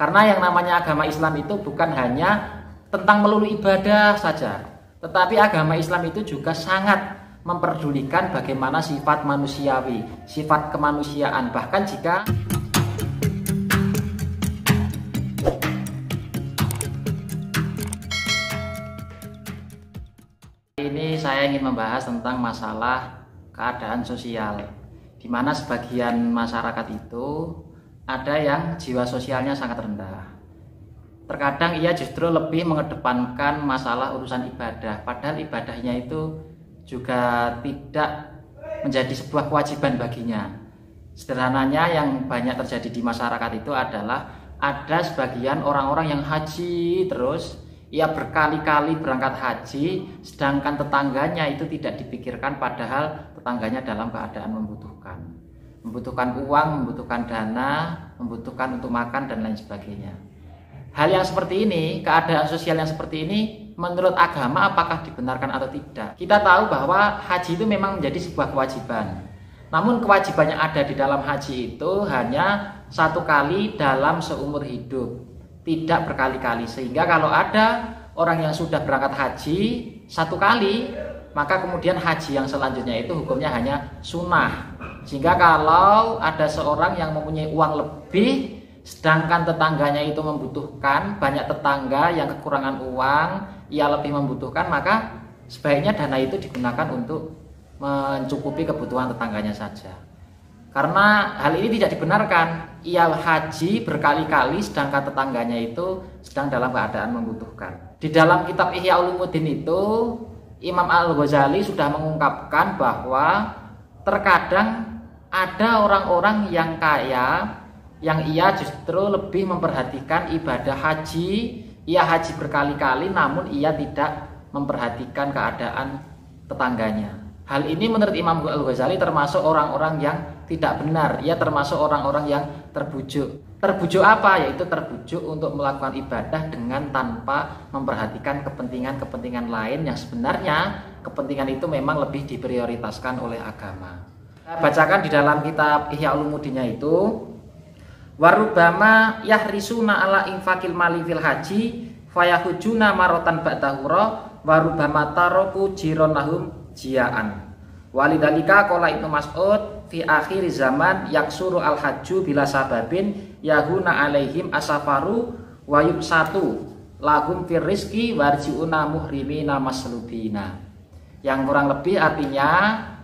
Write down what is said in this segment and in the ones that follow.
Karena yang namanya agama Islam itu bukan hanya tentang melulu ibadah saja, tetapi agama Islam itu juga sangat memperdulikan bagaimana sifat manusiawi, sifat kemanusiaan. Bahkan jika ini saya ingin membahas tentang masalah keadaan sosial, di mana sebagian masyarakat itu ada yang jiwa sosialnya sangat rendah. Terkadang ia justru lebih mengedepankan masalah urusan ibadah, padahal ibadahnya itu juga tidak menjadi sebuah kewajiban baginya. Sederhananya yang banyak terjadi di masyarakat itu adalah ada sebagian orang-orang yang haji terus, ia berkali-kali berangkat haji, sedangkan tetangganya itu tidak dipikirkan, padahal tetangganya dalam keadaan membutuhkan uang, membutuhkan dana, membutuhkan untuk makan dan lain sebagainya. Hal yang seperti ini, keadaan sosial yang seperti ini, menurut agama apakah dibenarkan atau tidak? Kita tahu bahwa haji itu memang menjadi sebuah kewajiban. Namun kewajiban yang ada di dalam haji itu hanya satu kali dalam seumur hidup, tidak berkali-kali. Sehingga kalau ada orang yang sudah berangkat haji satu kali, maka kemudian haji yang selanjutnya itu hukumnya hanya sunnah. Sehingga kalau ada seorang yang mempunyai uang lebih, sedangkan tetangganya itu membutuhkan, banyak tetangga yang kekurangan uang, ia lebih membutuhkan, maka sebaiknya dana itu digunakan untuk mencukupi kebutuhan tetangganya saja. Karena hal ini tidak dibenarkan, ia haji berkali-kali sedangkan tetangganya itu sedang dalam keadaan membutuhkan. Di dalam kitab Ihya Ulumuddin itu, Imam Al-Ghazali sudah mengungkapkan bahwa terkadang ada orang-orang yang kaya yang ia justru lebih memperhatikan ibadah haji. Ia haji berkali-kali namun ia tidak memperhatikan keadaan tetangganya. Hal ini menurut Imam Al-Ghazali termasuk orang-orang yang tidak benar. Ia termasuk orang-orang yang terbujuk. Terbujuk apa? Yaitu terbujuk untuk melakukan ibadah dengan tanpa memperhatikan kepentingan-kepentingan lain yang sebenarnya kepentingan itu memang lebih diprioritaskan oleh agama. Saya bacakan di dalam kitab Ihya Ulumuddinnya itu, warubama yahrisuna ala infakil mali fil haji fayahujuna marotan ba'dahura warubama taroku jiron lahum jiaan. Walidhalika qala Ibnu Mas'ud fi akhir zaman yaksuru al hajju bila sababin yahuna alaihim asafaru wa yubsatu lahum fir rizqi warjiuna muhrimina maslubina. Yang kurang lebih artinya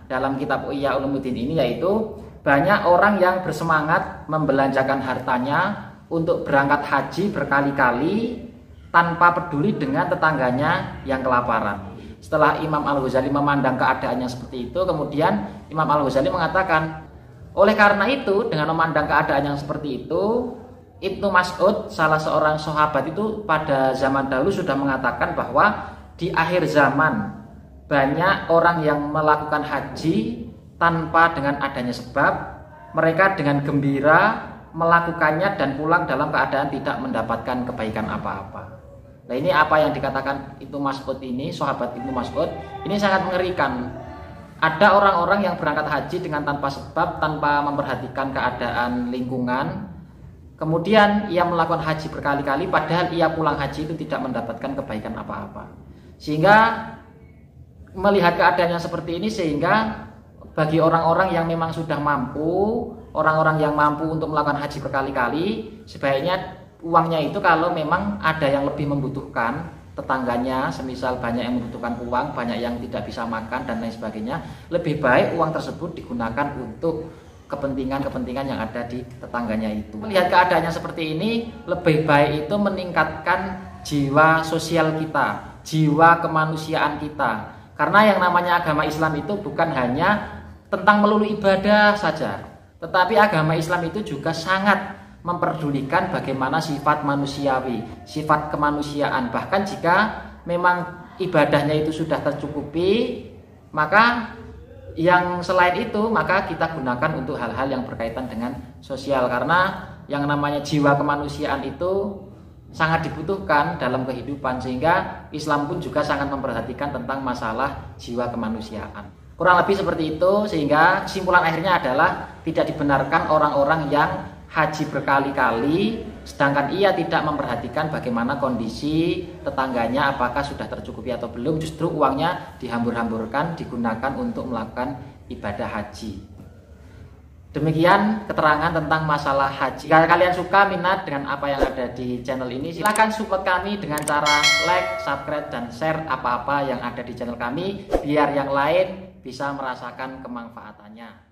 dalam kitab Ihya Ulumuddin ini yaitu banyak orang yang bersemangat membelanjakan hartanya untuk berangkat haji berkali-kali tanpa peduli dengan tetangganya yang kelaparan. Setelah Imam Al-Ghazali memandang keadaannya seperti itu, kemudian Imam Al-Ghazali mengatakan, oleh karena itu dengan memandang keadaan yang seperti itu, Ibnu Mas'ud, salah seorang sahabat itu pada zaman dahulu sudah mengatakan bahwa di akhir zaman banyak orang yang melakukan haji tanpa dengan adanya sebab, mereka dengan gembira melakukannya dan pulang dalam keadaan tidak mendapatkan kebaikan apa-apa. Nah ini apa yang dikatakan Ibnu Mas'ud ini, sahabat Ibnu Mas'ud, ini sangat mengerikan. Ada orang-orang yang berangkat haji dengan tanpa sebab, tanpa memperhatikan keadaan lingkungan, kemudian ia melakukan haji berkali-kali, padahal ia pulang haji itu tidak mendapatkan kebaikan apa-apa. Sehingga melihat keadaan yang seperti ini, sehingga bagi orang-orang yang memang sudah mampu, orang-orang yang mampu untuk melakukan haji berkali-kali, sebaiknya uangnya itu kalau memang ada yang lebih membutuhkan, tetangganya semisal banyak yang membutuhkan uang, banyak yang tidak bisa makan dan lain sebagainya, lebih baik uang tersebut digunakan untuk kepentingan-kepentingan yang ada di tetangganya itu. Melihat keadaannya seperti ini, lebih baik itu meningkatkan jiwa sosial kita, jiwa kemanusiaan kita. Karena yang namanya agama Islam itu bukan hanya tentang melulu ibadah saja, tetapi agama Islam itu juga sangat memperdulikan bagaimana sifat manusiawi, sifat kemanusiaan. Bahkan jika memang ibadahnya itu sudah tercukupi, maka yang selain itu maka kita gunakan untuk hal-hal yang berkaitan dengan sosial. Karena yang namanya jiwa kemanusiaan itu sangat dibutuhkan dalam kehidupan, sehingga Islam pun juga sangat memperhatikan tentang masalah jiwa kemanusiaan. Kurang lebih seperti itu, sehingga kesimpulan akhirnya adalah tidak dibenarkan orang-orang yang haji berkali-kali Sedangkan ia tidak memperhatikan bagaimana kondisi tetangganya, apakah sudah tercukupi atau belum. Justru uangnya dihambur-hamburkan, digunakan untuk melakukan ibadah haji. Demikian keterangan tentang masalah haji. Jika kalian suka, minat dengan apa yang ada di channel ini, silahkan support kami dengan cara like, subscribe, dan share apa-apa yang ada di channel kami, biar yang lain bisa merasakan kemanfaatannya.